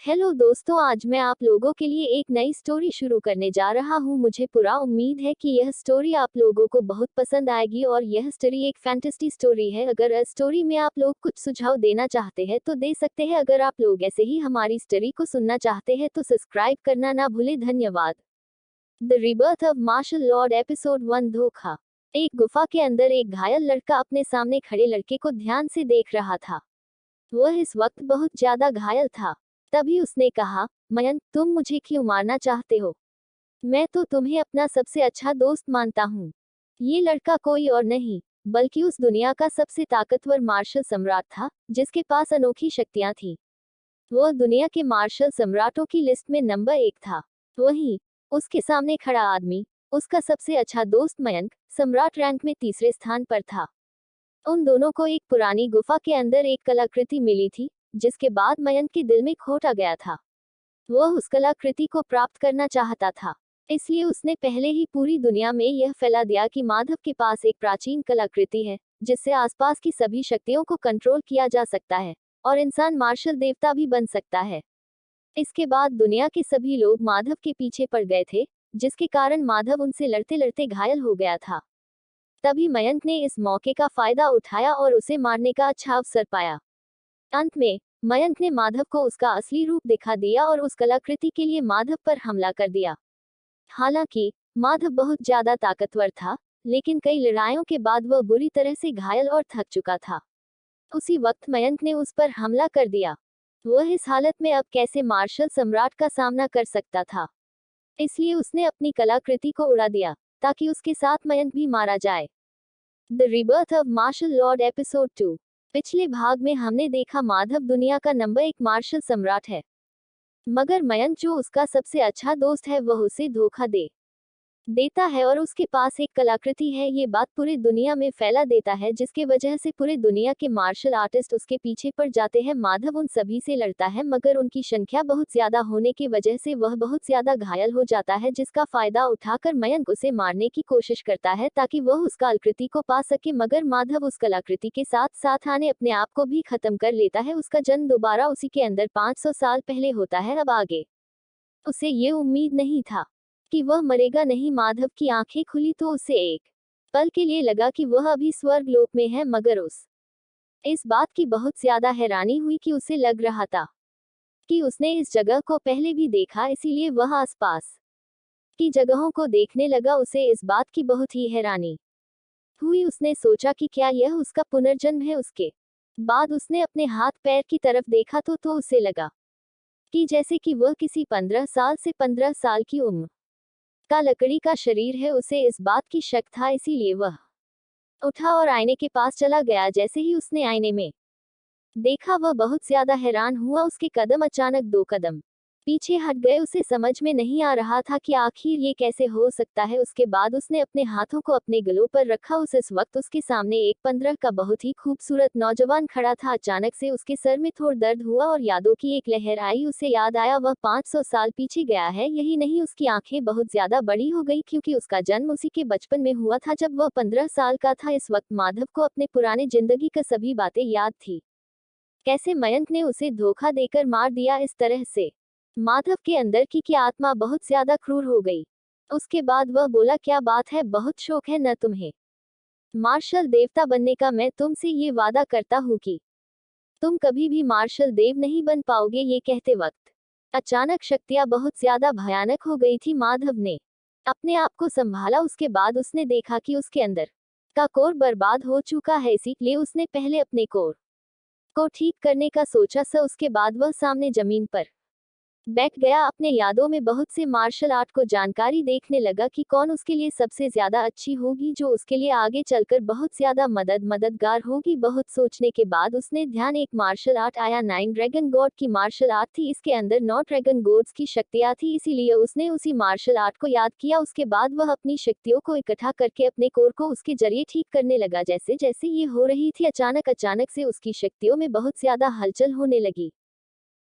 Hello दोस्तों, आज मैं आप लोगों के लिए एक नई स्टोरी शुरू करने जा रहा हूँ। मुझे पूरा उम्मीद है कि यह स्टोरी आप लोगों को बहुत पसंद आएगी और यह स्टोरी एक फैंटेसी स्टोरी है। अगर इस स्टोरी में आप लोग कुछ सुझाव देना चाहते हैं तो दे सकते हैं। अगर आप लोग ऐसे ही हमारी स्टोरी को सुनना चाहते हैं तो सब्सक्राइब करना ना भूले। धन्यवाद। The rebirth of martial lord episode 1 धोखा। एक गुफा के अंदर एक घायल लड़का अपने सामने खड़े लड़के को ध्यान से देख रहा था। वह इस वक्त बहुत ज्यादा घायल था। तभी उसने कहा, मयंक, तुम मुझे क्यों मारना चाहते हो? मैं तो तुम्हें अपना सबसे अच्छा दोस्त मानता हूँ। ये लड़का कोई और नहीं बल्कि उस दुनिया का सबसे ताकतवर मार्शल सम्राट था, जिसके पास अनोखी शक्तियां थी। वह दुनिया के मार्शल सम्राटों की लिस्ट में नंबर 1 था। वहीं उसके सामने खड़ा आदमी, उसका सबसे अच्छा दोस्त मयंक, सम्राट रैंक में तीसरे स्थान पर था। उन दोनों को एक पुरानी गुफा के अंदर एक कलाकृति मिली थी, जिसके बाद मयंक के दिल में खोट आ गया था। वह उस कलाकृति को प्राप्त करना चाहता था, इसलिए उसने पहले ही पूरी दुनिया में यह फैला दिया कि माधव के पास एक प्राचीन कलाकृति है, जिससे आसपास की सभी शक्तियों को कंट्रोल किया जा सकता है और इंसान मार्शल देवता भी बन सकता है। इसके बाद दुनिया के सभी लोग माधव के पीछे पड़ गए थे, जिसके कारण माधव उनसे लड़ते लड़ते घायल हो गया था। तभी मयंक ने इस मौके का फायदा उठाया और उसे मारने का अच्छा अवसर पाया। अंत में मयंक ने माधव को उसका असली रूप दिखा दिया और उस कलाकृति के लिए माधव पर हमला कर दिया। हालांकि माधव बहुत ज्यादा ताकतवर था, लेकिन कई लड़ाइयों के बाद वह बुरी तरह से घायल और थक चुका था। उसी वक्त मयंक ने उस पर हमला कर दिया। वह इस हालत में अब कैसे मार्शल सम्राट का सामना कर सकता था, इसलिए उसने अपनी कलाकृति को उड़ा दिया ताकि उसके साथ मयंक भी मारा जाए। The rebirth of martial lord episode 2। पिछले भाग में हमने देखा माधव दुनिया का नंबर 1 मार्शल सम्राट है, मगर मयंक जो उसका सबसे अच्छा दोस्त है वह उसे धोखा देता है और उसके पास एक कलाकृति है। ये बात पूरी दुनिया में फैला देता है, जिसके वजह से पूरे दुनिया के मार्शल आर्टिस्ट उसके पीछे पड़ जाते हैं। माधव उन सभी से लड़ता है, मगर उनकी संख्या बहुत ज्यादा होने की वजह से वह बहुत ज्यादा घायल हो जाता है, जिसका फायदा उठाकर मयंक उसे मारने की कोशिश करता है ताकि वह उस कलाकृति को पा सके। मगर माधव उस कलाकृति के साथ साथ आने अपने आप को भी खत्म कर लेता है। उसका जन्म दोबारा उसी के अंदर 500 साल पहले होता है। अब आगे उसे ये उम्मीद नहीं था कि वह मरेगा नहीं। माधव की आंखें खुली तो उसे एक पल के लिए लगा कि वह अभी स्वर्ग लोक में है, मगर इस बात की बहुत ज्यादा हैरानी हुई कि उसे लग रहा था कि उसने इस जगह को पहले भी देखा, इसीलिए वह आसपास की जगहों को देखने लगा। उसे इस बात की बहुत ही हैरानी हुई। उसने सोचा कि क्या यह उसका पुनर्जन्म है। उसके बाद उसने अपने हाथ पैर की तरफ देखा तो उसे लगा कि जैसे कि वह किसी 15 साल से 15 साल की उम्र का लकड़ी का शरीर है। उसे इस बात की शक था, इसीलिए वह उठा और आईने के पास चला गया। जैसे ही उसने आईने में देखा वह बहुत ज्यादा हैरान हुआ। उसके कदम अचानक 2 कदम पीछे हट गए। उसे समझ में नहीं आ रहा था कि आखिर ये कैसे हो सकता है। उसके बाद उसने अपने हाथों को अपने गलों पर रखा। इस वक्त उसके सामने एक 15 का बहुत ही खूबसूरत नौजवान खड़ा था। अचानक से उसके सर में थोड़ा दर्द हुआ और यादों की एक लहर आई। उसे याद आया वह 500 साल पीछे गया है। यही नहीं, उसकी आंखें बहुत ज्यादा बड़ी हो गई, क्योंकि उसका जन्म उसी के बचपन में हुआ था जब वह 15 साल का था। इस वक्त माधव को अपने पुराने जिंदगी का सभी बातें याद थी। कैसे मयंक ने उसे धोखा देकर मार दिया। इस तरह से माधव के अंदर की आत्मा बहुत ज्यादा क्रूर हो गई। उसके बाद वह बोला, क्या बात है, बहुत शौक है न तुम्हें मार्शल देवता बनने का? मैं तुमसे ये वादा करता हूँ कि तुम कभी भी मार्शल देव नहीं बन पाओगे। ये कहते वक्त अचानक शक्तियां बहुत ज्यादा भयानक हो गई थी। माधव ने अपने आप को संभाला। उसके बाद उसने देखा कि उसके अंदर का कोर बर्बाद हो चुका है, इसीलिए उसने पहले अपने कोर को ठीक करने का सोचा। उसके बाद वह सामने जमीन पर बैठ गया। अपने यादों में बहुत से मार्शल आर्ट को जानकारी देखने लगा कि कौन उसके लिए सबसे ज्यादा अच्छी होगी, जो उसके लिए आगे चलकर बहुत ज्यादा मददगार होगी। बहुत सोचने के बाद उसने ध्यान एक मार्शल आर्ट आया। 9 ड्रैगन गॉड की मार्शल आर्ट थी। इसके अंदर 9 ड्रैगन गॉड्स की शक्तियां थी, इसीलिए उसने उसी मार्शल आर्ट को याद किया। उसके बाद वह अपनी शक्तियों को इकट्ठा करके अपने कोर को उसके जरिए ठीक करने लगा। जैसे जैसे ये हो रही थी, अचानक से उसकी शक्तियों में बहुत ज्यादा हलचल होने लगी।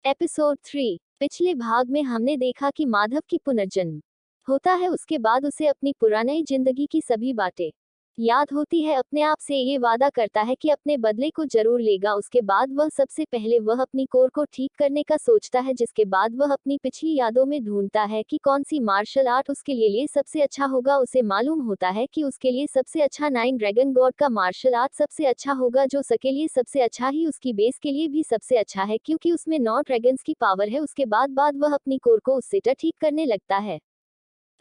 एपिसोड 3। पिछले भाग में हमने देखा कि माधव की पुनर्जन्म होता है। उसके बाद उसे अपनी पुरानी जिंदगी की सभी बातें याद होती है, अपने आप से ये वादा करता है कि अपने बदले को जरूर लेगा। उसके बाद वह सबसे पहले वह अपनी कोर को ठीक करने का सोचता है, जिसके बाद वह अपनी पिछली यादों में ढूंढता है कि कौन सी मार्शल आर्ट उसके लिए सबसे अच्छा होगा। उसे मालूम होता है कि उसके लिए सबसे अच्छा नाइन ड्रैगन गॉड का मार्शल आर्ट सबसे अच्छा होगा, जो सके लिए सबसे अच्छा ही उसकी बेस के लिए भी सबसे अच्छा है, क्योंकि उसमें 9 ड्रैगन्स की पावर है। उसके बाद वह अपनी कोर को उससे ठीक करने लगता है।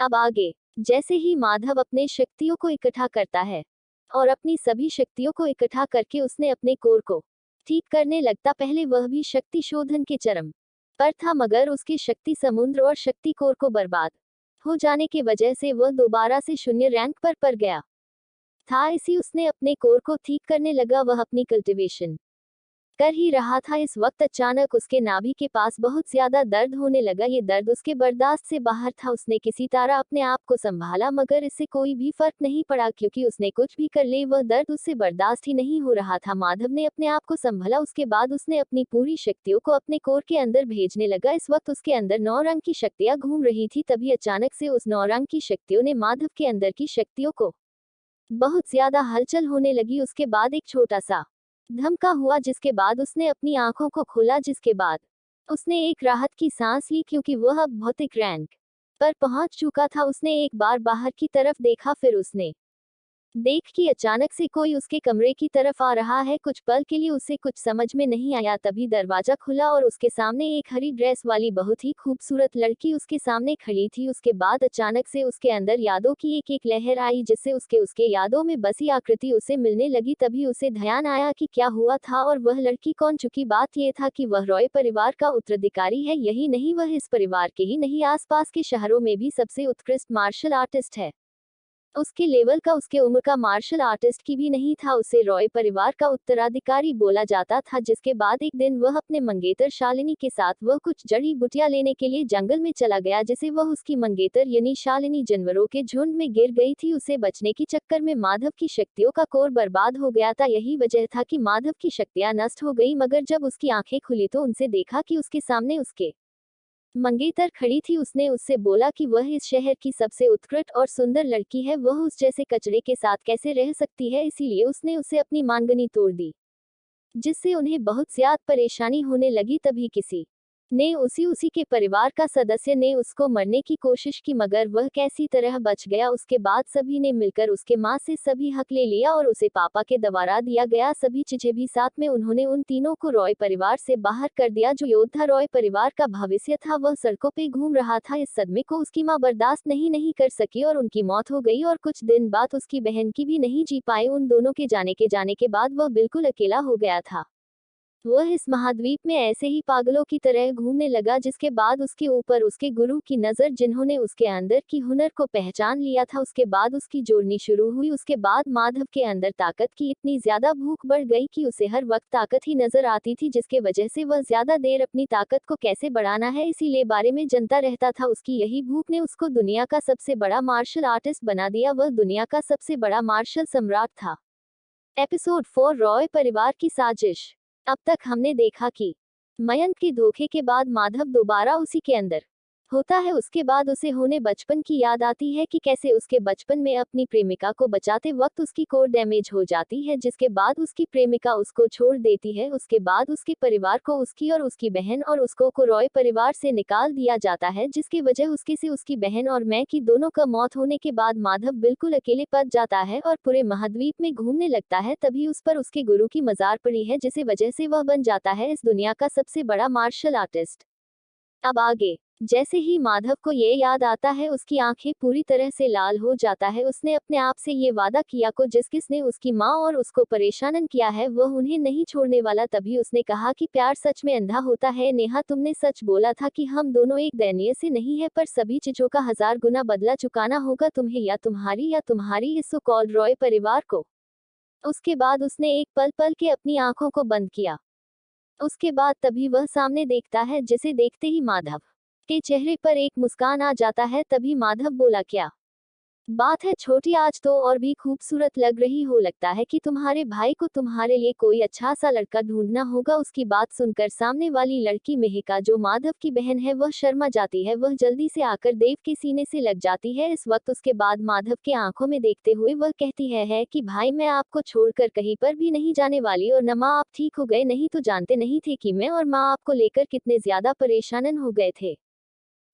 अब आगे, जैसे ही माधव अपने शक्तियों को इकट्ठा करता है और अपनी सभी शक्तियों को इकट्ठा करके उसने अपने कोर को ठीक करने लगता। पहले वह भी शक्ति शोधन के चरम पर था, मगर उसकी शक्ति समुद्र और शक्ति कोर को बर्बाद हो जाने की वजह से वह दोबारा से शून्य रैंक पर गया था। इसी उसने अपने कोर को ठीक करने लगा। वह अपनी कल्टिवेशन कर ही रहा था, इस वक्त अचानक उसके नाभि के पास बहुत ज्यादा दर्द होने लगा। ये दर्द उसके बर्दाश्त से बाहर था। उसने किसी तरह अपने आप को संभाला, मगर इससे कोई भी फर्क नहीं पड़ा, क्योंकि उसने कुछ भी कर ले वह दर्द उससे बर्दाश्त ही नहीं हो रहा था। माधव ने अपने आप को संभाला, उसके बाद उसने अपनी पूरी शक्तियों को अपने कोर के अंदर भेजने लगा। इस वक्त उसके अंदर 9 रंग की शक्तियां घूम रही थी। तभी अचानक से उस 9 रंग की शक्तियों ने माधव के अंदर की शक्तियों को बहुत ज्यादा हलचल होने लगी। उसके बाद एक छोटा सा धमका हुआ, जिसके बाद उसने अपनी आंखों को खोला, जिसके बाद उसने एक राहत की सांस ली, क्योंकि वह अब भौतिक रैंक पर पहुंच चुका था। उसने एक बार बाहर की तरफ देखा, फिर उसने देख कि अचानक से कोई उसके कमरे की तरफ आ रहा है। कुछ पल के लिए उसे कुछ समझ में नहीं आया, तभी दरवाजा खुला और उसके सामने एक हरी ड्रेस वाली बहुत ही खूबसूरत लड़की उसके सामने खड़ी थी। उसके बाद अचानक से उसके अंदर यादों की एक लहर आई, जिससे उसके यादों में बसी आकृति उसे मिलने लगी। तभी उसे ध्यान आया कि क्या हुआ था और वह लड़की कौन। चुकी बात यह था कि वह रॉय परिवार का उत्तराधिकारी है। यही नहीं, वह इस परिवार के ही नहीं, आसपास के शहरों में भी सबसे उत्कृष्ट मार्शल आर्टिस्ट है। उसके लेवल का, उसके उम्र का मार्शल आर्टिस्ट की भी नहीं था। उसे रॉय परिवार का उत्तराधिकारी बोला जाता था। जिसके बाद एक दिन वह अपने मंगेतर शालिनी के साथ वह कुछ जड़ी बूटियां लेने के लिए जंगल में चला गया, जिसे वह उसकी मंगेतर यानी शालिनी जानवरों के झुंड में गिर गई थी। उसे बचने के चक्कर में माधव की शक्तियों का कोर बर्बाद हो गया था। यही वजह था कि माधव की शक्तियां नष्ट हो गई, मगर जब उसकी आंखें खुली तो उनसे देखा कि उसके सामने उसके मंगेतर खड़ी थी। उसने उससे बोला कि वह इस शहर की सबसे उत्कृष्ट और सुंदर लड़की है, वह उस जैसे कचरे के साथ कैसे रह सकती है। इसीलिए उसने उसे अपनी मांगनी तोड़ दी, जिससे उन्हें बहुत ज्यादा परेशानी होने लगी। तभी किसी ने उसी के परिवार का सदस्य ने उसको मरने की कोशिश की, मगर वह कैसी तरह बच गया। उसके बाद सभी ने मिलकर उसके माँ से सभी हक ले लिया और उसे पापा के दवारा दिया गया। सभी चीजें भी साथ में उन्होंने उन तीनों को रॉय परिवार से बाहर कर दिया। जो योद्धा रॉय परिवार का भविष्य था, वह सड़कों पे घूम रहा था। इस सदमे को उसकी माँ बर्दाश्त नहीं कर सकी और उनकी मौत हो गई, और कुछ दिन बाद उसकी बहन की भी नहीं जी पाई। उन दोनों के जाने के बाद वह बिल्कुल अकेला हो गया था। वह इस महाद्वीप में ऐसे ही पागलों की तरह घूमने लगा, जिसके बाद उसके ऊपर उसके गुरु की नज़र, जिन्होंने उसके अंदर की हुनर को पहचान लिया था, उसके बाद उसकी जोड़नी शुरू हुई। उसके बाद माधव के अंदर ताकत की इतनी ज्यादा भूख बढ़ गई कि उसे हर वक्त ताकत ही नजर आती थी, जिसके वजह से वह ज्यादा देर अपनी ताकत को कैसे बढ़ाना है इसीलिए बारे में जनता रहता था। उसकी यही भूख ने उसको दुनिया का सबसे बड़ा मार्शल आर्टिस्ट बना दिया। वह दुनिया का सबसे बड़ा मार्शल सम्राट था। एपिसोड 4, रॉय परिवार की साजिश। अब तक हमने देखा कि मयंक के धोखे के बाद माधव दोबारा उसी के अंदर होता है। उसके बाद उसे होने बचपन की याद आती है कि कैसे उसके बचपन में अपनी प्रेमिका को बचाते वक्त उसकी कोर डैमेज हो जाती है, जिसके बाद उसकी प्रेमिका उसको छोड़ देती है। उसके बाद उसके परिवार को, उसकी और उसकी बहन और उसको को रॉय परिवार से निकाल दिया जाता है, जिसकी वजह उसके से उसकी बहन और मैं की दोनों का मौत होने के बाद माधव बिल्कुल अकेले पड़ जाता है और पूरे महाद्वीप में घूमने लगता है। तभी उस पर उसके गुरु की मजार पड़ी है, जिसे वजह से वह बन जाता है इस दुनिया का सबसे बड़ा मार्शल आर्टिस्ट। अब आगे, जैसे ही माधव को ये याद आता है, उसकी आंखें पूरी तरह से लाल हो जाता है। उसने अपने आप से ये वादा किया को किसने उसकी माँ और उसको परेशान किया है, वह उन्हें नहीं छोड़ने वाला। तभी उसने कहा कि प्यार सच में अंधा होता है। नेहा, तुमने सच बोला था कि हम दोनों एक दयनीय से नहीं है, पर सभी चीजों का 1000 गुना बदला चुकाना होगा तुम्हें या तुम्हारी इस सो कॉल्ड रॉय परिवार को। उसके बाद उसने एक पल पल के अपनी आंखों को बंद किया। उसके बाद तभी वह सामने देखता है, जिसे देखते ही माधव के चेहरे पर एक मुस्कान आ जाता है। तभी माधव बोला, क्या बात है छोटी, आज तो और भी खूबसूरत लग रही हो, लगता है कि तुम्हारे भाई को तुम्हारे लिए कोई अच्छा सा लड़का ढूंढना होगा। उसकी बात सुनकर सामने वाली लड़की मेहिका, जो माधव की बहन है, वह शर्मा जाती है। वह जल्दी से आकर देव के सीने से लग जाती है। इस वक्त उसके बाद माधव के आंखों में देखते हुए वह कहती है कि भाई, मैं आपको छोड़कर कहीं पर भी नहीं जाने वाली, और न माँ आप ठीक हो गए, नहीं तो जानते नहीं थे कि मैं और माँ आपको लेकर कितने ज्यादा परेशान हो गए थे।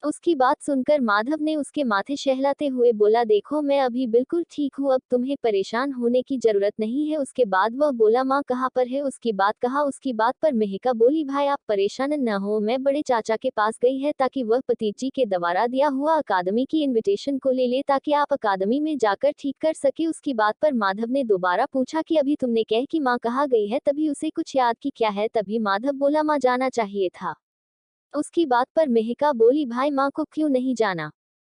उसकी बात सुनकर माधव ने उसके माथे शहलाते हुए बोला, देखो मैं अभी बिल्कुल ठीक हूँ, अब तुम्हें परेशान होने की जरूरत नहीं है। उसके बाद वह बोला, माँ कहाँ पर है? उसकी बात पर मेहिका बोली, भाई आप परेशान न हो, मैं बड़े चाचा के पास गई है ताकि वह भतीजी के द्वारा दिया हुआ अकादमी की इनविटेशन को ले ले, ताकि आप अकादमी में जाकर ठीक कर सके। उसकी बात पर माधव ने दोबारा पूछा कि अभी तुमने कह कि माँ कहाँ गई है, तभी उसे कुछ याद की क्या है? तभी माधव बोला, माँ जाना चाहिए था। उसकी बात पर मेहिका बोली, भाई माँ को क्यों नहीं जाना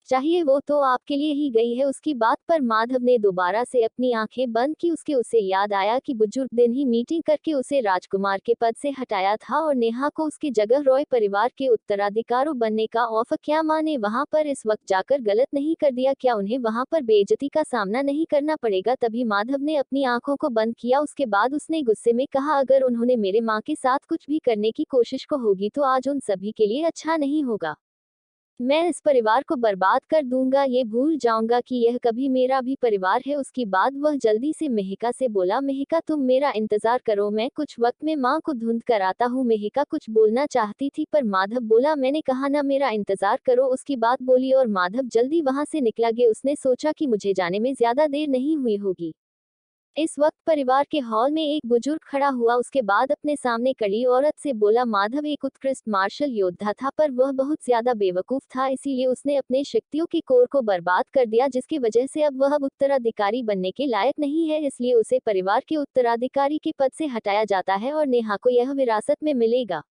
चाहिए, वो तो आपके लिए ही गई है। उसकी बात पर माधव ने दोबारा से अपनी आंखें बंद की। उसे याद आया कि बुजुर्ग दिन ही मीटिंग करके उसे राजकुमार के पद से हटाया था और नेहा को उसकी जगह रॉय परिवार के उत्तराधिकारी बनने का ऑफर। क्या माँ ने वहां पर इस वक्त जाकर गलत नहीं कर दिया? क्या उन्हें वहां पर बेइज्जती का सामना नहीं करना पड़ेगा? तभी माधव ने अपनी आंखों को बंद किया। उसके बाद उसने गुस्से में कहा, अगर उन्होंने मेरे माँ के साथ कुछ भी करने की कोशिश को होगी तो आज उन सभी के लिए अच्छा नहीं होगा। मैं इस परिवार को बर्बाद कर दूंगा, ये भूल जाऊंगा कि यह कभी मेरा भी परिवार है। उसके बाद वह जल्दी से मेहिका से बोला, मेहिका तुम मेरा इंतजार करो, मैं कुछ वक्त में माँ को ढूंढ कर आता हूँ। मेहिका कुछ बोलना चाहती थी पर माधव बोला, मैंने कहा ना मेरा इंतजार करो। उसकी बात बोली और माधव जल्दी वहां से निकला गया। उसने सोचा कि मुझे जाने में ज्यादा देर नहीं हुई होगी। इस वक्त परिवार के हॉल में एक बुजुर्ग खड़ा हुआ। उसके बाद अपने सामने खड़ी औरत से बोला, माधव एक उत्कृष्ट मार्शल योद्धा था, पर वह बहुत ज्यादा बेवकूफ था, इसीलिए उसने अपने शक्तियों के कोर को बर्बाद कर दिया, जिसकी वजह से अब वह उत्तराधिकारी बनने के लायक नहीं है। इसलिए उसे परिवार के उत्तराधिकारी के पद से हटाया जाता है और नेहा को यह विरासत में मिलेगा।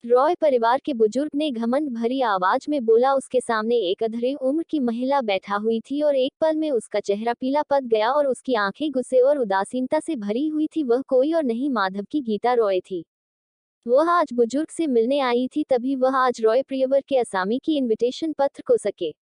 रॉय परिवार के बुजुर्ग ने घमंड भरी आवाज में बोला। उसके सामने एक अधेड़ उम्र की महिला बैठा हुई थी और एक पल में उसका चेहरा पीला पड़ गया और उसकी आंखें गुस्से और उदासीनता से भरी हुई थी। वह कोई और नहीं, माधव की गीता रॉय थी। वह आज बुजुर्ग से मिलने आई थी, तभी वह आज रॉय प्रियवर के असामी की इनविटेशन पत्र को सके,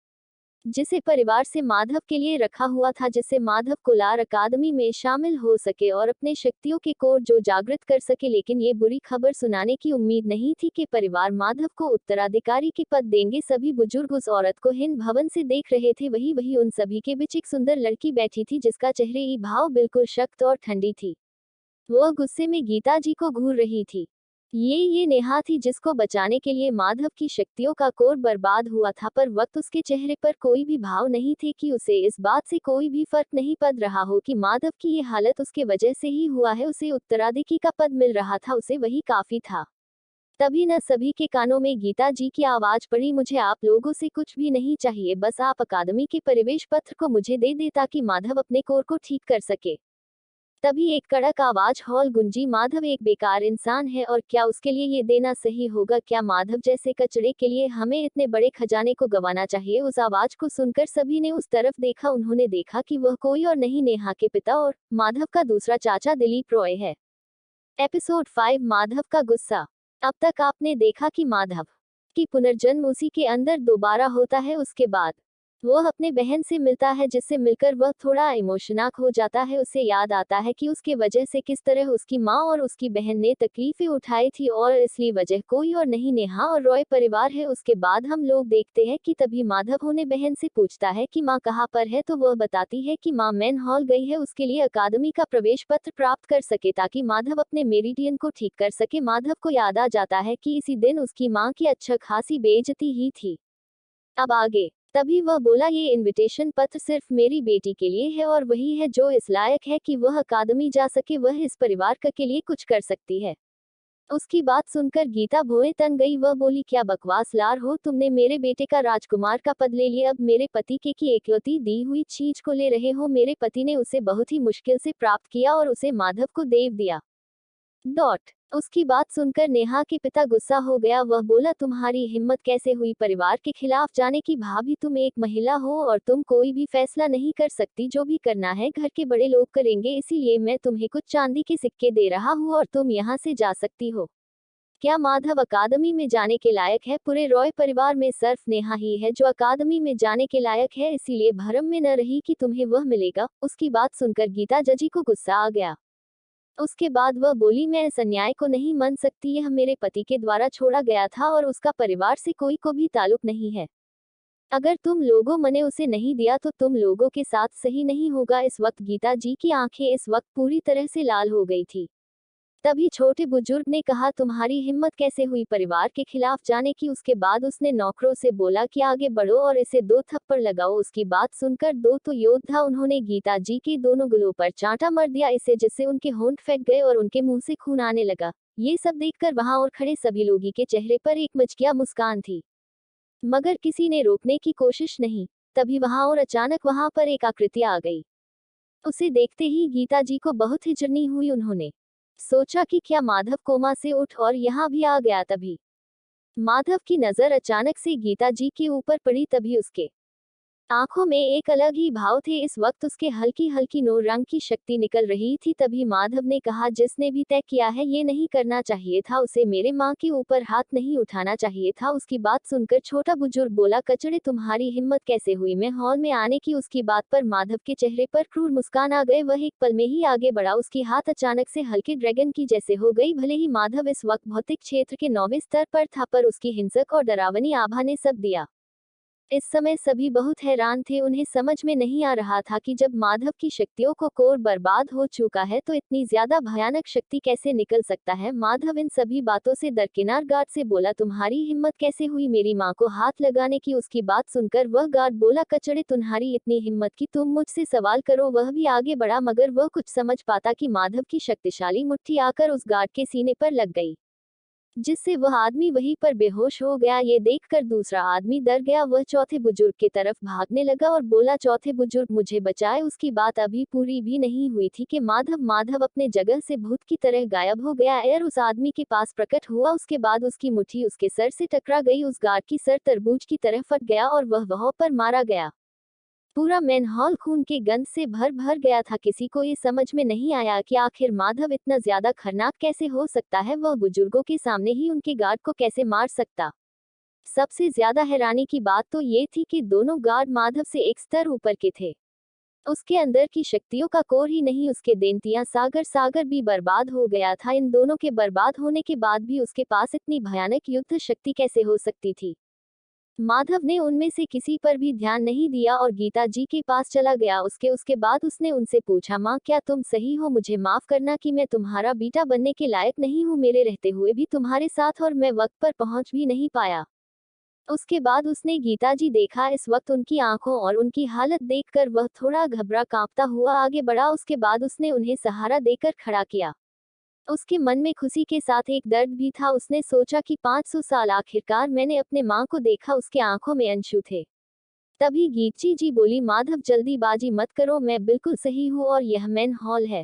जिसे परिवार से माधव के लिए रखा हुआ था, जिससे माधव कोलार अकादमी में शामिल हो सके और अपने शक्तियों के कोर जो जागृत कर सके। लेकिन ये बुरी खबर सुनाने की उम्मीद नहीं थी कि परिवार माधव को उत्तराधिकारी के पद देंगे। सभी बुजुर्ग उस औरत को हिंद भवन से देख रहे थे। वही उन सभी के बीच एक सुंदर लड़की बैठी थी, जिसका चेहरे की भाव बिल्कुल सख्त और ठंडी थी। वह गुस्से में गीता जी को घूर रही थी। ये नेहा थी, जिसको बचाने के लिए माधव की शक्तियों का कोर बर्बाद हुआ था, पर वक्त उसके चेहरे पर कोई भी भाव नहीं थे कि उसे इस बात से कोई भी फर्क नहीं पड़ रहा हो कि माधव की ये हालत उसके वजह से ही हुआ है। उसे उत्तराधिकारी का पद मिल रहा था, उसे वही काफी था। तभी न सभी के कानों में गीता जी की आवाज पड़ी, मुझे आप लोगों से कुछ भी नहीं चाहिए, बस आप अकादमी के प्रवेश पत्र को मुझे दे दे ताकि माधव अपने कोर को ठीक कर सके। तभी एक कड़क आवाज हॉल गूंजी, माधव एक बेकार इंसान है और क्या उसके लिए ये देना सही होगा? क्या माधव जैसे कचड़े के लिए हमें इतने बड़े खजाने को गंवाना चाहिए? उस आवाज को सुनकर सभी ने उस तरफ देखा। उन्होंने देखा कि वह कोई और नहीं, नेहा के पिता और माधव का दूसरा चाचा दिलीप रॉय है। एपिसोड 5, माधव का गुस्सा। अब तक आपने देखा कि माधव की पुनर्जन्म उसी के अंदर दोबारा होता है। उसके बाद वह अपने बहन से मिलता है, जिससे मिलकर वह थोड़ा इमोशनल हो जाता है। उसे याद आता है कि उसके वजह से किस तरह उसकी माँ और उसकी बहन ने तकलीफें उठाई थी, और इसलिए वजह कोई और नहीं, नेहा और रॉय परिवार है। उसके बाद हम लोग देखते हैं कि तभी माधव उन्हें बहन से पूछता है कि माँ कहाँ पर है, तो वह बताती है कि माँ मैन हॉल गई है, उसके लिए अकादमी का प्रवेश पत्र प्राप्त कर सके ताकि माधव अपने मेरिडियन को ठीक कर सके। माधव को याद आ जाता है कि इसी दिन उसकी माँ की अच्छा खासी बेइज्जती ही थी। अब आगे तभी वह बोला, ये इनविटेशन पत्र सिर्फ मेरी बेटी के लिए है और वही है जो इस लायक है कि वह अकादमी जा सके, वह इस परिवार के लिए कुछ कर सकती है। उसकी बात सुनकर गीता भोए तन गई। वह बोली, क्या बकवास लार हो, तुमने मेरे बेटे का राजकुमार का पद ले लिया, अब मेरे पति के की एकलौती दी हुई चीज को ले रहे हो। मेरे पति ने उसे बहुत ही मुश्किल से प्राप्त किया और उसे माधव को दे दिया। उसकी बात सुनकर नेहा के पिता गुस्सा हो गया। वह बोला, तुम्हारी हिम्मत कैसे हुई परिवार के खिलाफ जाने की? भाभी तुम एक महिला हो और तुम कोई भी फैसला नहीं कर सकती, जो भी करना है घर के बड़े लोग करेंगे, इसीलिए मैं तुम्हें कुछ चांदी के सिक्के दे रहा हूँ और तुम यहाँ से जा सकती हो। क्या माधव अकादमी में जाने के लायक है? पूरे रॉय परिवार में सिर्फ नेहा ही है जो अकादमी में जाने के लायक है, इसीलिए भरम में न रही कि तुम्हें वह मिलेगा। उसकी बात सुनकर गीता जजी को गुस्सा आ गया। उसके बाद वह बोली, मैं इस अन्याय को नहीं मान सकती। यह मेरे पति के द्वारा छोड़ा गया था और उसका परिवार से कोई को भी ताल्लुक नहीं है। अगर तुम लोगों ने उसे नहीं दिया तो तुम लोगों के साथ सही नहीं होगा। इस वक्त गीता जी की आंखें इस वक्त पूरी तरह से लाल हो गई थी। तभी छोटे बुजुर्ग ने कहा, तुम्हारी हिम्मत कैसे हुई परिवार के खिलाफ जाने की? उसके बाद उसने नौकरों से बोला कि आगे बढ़ो और इसे 2 थप्पड़ लगाओ। उसकी बात सुनकर दो तो योद्धा उन्होंने गीता जी के दोनों गलों पर चांटा मार दिया इसे, जिससे उनके होंठ फट गए और उनके मुंह से खून आने लगा। ये सब देखकर वहां और खड़े सभी लोगों के चेहरे पर एक मचकिया मुस्कान थी, मगर किसी ने रोकने की कोशिश नहीं। तभी वहां और अचानक वहां पर एक आकृति आ गई। उसे देखते ही गीता जी को बहुत हिचड़नी हुई। उन्होंने सोचा कि क्या माधव कोमा से उठ और यहाँ भी आ गया। तभी माधव की नजर अचानक से गीता जी के ऊपर पड़ी। तभी उसके आंखों में एक अलग ही भाव थे। इस वक्त उसके हल्की हल्की नूर रंग की शक्ति निकल रही थी। तभी माधव ने कहा, जिसने भी तय किया है ये नहीं करना चाहिए था, उसे मेरे माँ के ऊपर हाथ नहीं उठाना चाहिए था। उसकी बात सुनकर छोटा बुजुर्ग बोला, कचड़े तुम्हारी हिम्मत कैसे हुई मैं हॉल में आने की? उसकी बात पर माधव के चेहरे पर क्रूर मुस्कान आ गए। वह एक पल में ही आगे बढ़ा। उसकी हाथ अचानक से हल्के ड्रैगन की जैसे हो गई। भले ही माधव इस वक्त भौतिक क्षेत्र के 9वें स्तर पर था, पर उसकी हिंसक और डरावनी आभा ने सब दिया। इस समय सभी बहुत हैरान थे। उन्हें समझ में नहीं आ रहा था कि जब माधव की शक्तियों को कोर बर्बाद हो चुका है तो इतनी ज्यादा भयानक शक्ति कैसे निकल सकता है। माधव इन सभी बातों से दरकिनार गार्ड से बोला, तुम्हारी हिम्मत कैसे हुई मेरी माँ को हाथ लगाने की? उसकी बात सुनकर वह गार्ड बोला, कचड़े तुम्हारी इतनी हिम्मत कि तुम मुझसे सवाल करो। वह भी आगे बढ़ा, मगर वह कुछ समझ पाता कि माधव की शक्तिशाली मुट्ठी आकर उस गार्ड के सीने पर लग गई, जिससे वह आदमी वहीं पर बेहोश हो गया। ये देखकर दूसरा आदमी डर गया। वह चौथे बुजुर्ग की तरफ भागने लगा और बोला, चौथे बुजुर्ग मुझे बचाए। उसकी बात अभी पूरी भी नहीं हुई थी कि माधव अपने जगह से भूत की तरह गायब हो गया और उस आदमी के पास प्रकट हुआ। उसके बाद उसकी मुट्ठी उसके सर से टकरा गई। उस गार्ड की सर तरबूज की तरह फट गया और वह वहां पर मारा गया। पूरा मैन हॉल खून के गंध से भर भर गया था। किसी को ये समझ में नहीं आया कि आखिर माधव इतना ज्यादा खतरनाक कैसे हो सकता है। वह बुजुर्गों के सामने ही उनके गार्ड को कैसे मार सकता। सबसे ज्यादा हैरानी की बात तो ये थी कि दोनों गार्ड माधव से एक स्तर ऊपर के थे। उसके अंदर की शक्तियों का कोर ही नहीं, उसके देंतिया सागर भी बर्बाद हो गया था। इन दोनों के बर्बाद होने के बाद भी उसके पास इतनी भयानक युद्ध शक्ति कैसे हो सकती थी। माधव ने उनमें से किसी पर भी ध्यान नहीं दिया और गीता जी के पास चला गया। उसके बाद उसने उनसे पूछा, माँ क्या तुम सही हो? मुझे माफ करना कि मैं तुम्हारा बेटा बनने के लायक नहीं हूँ, मेरे रहते हुए भी तुम्हारे साथ, और मैं वक्त पर पहुँच भी नहीं पाया। उसके बाद उसने गीता जी देखा। इस वक्त उनकी आंखों और उनकी हालत देखकर वह थोड़ा घबरा कांपता हुआ आगे बढ़ा। उसके बाद उसने उन्हें सहारा देकर खड़ा किया। उसके मन में खुशी के साथ एक दर्द भी था। उसने सोचा कि 500 साल आखिरकार मैंने अपने माँ को देखा। उसके आंखों में अंशु थे। तभी गीची जी बोली, माधव जल्दीबाजी मत करो, मैं बिल्कुल सही हूँ और यह मैन हॉल है।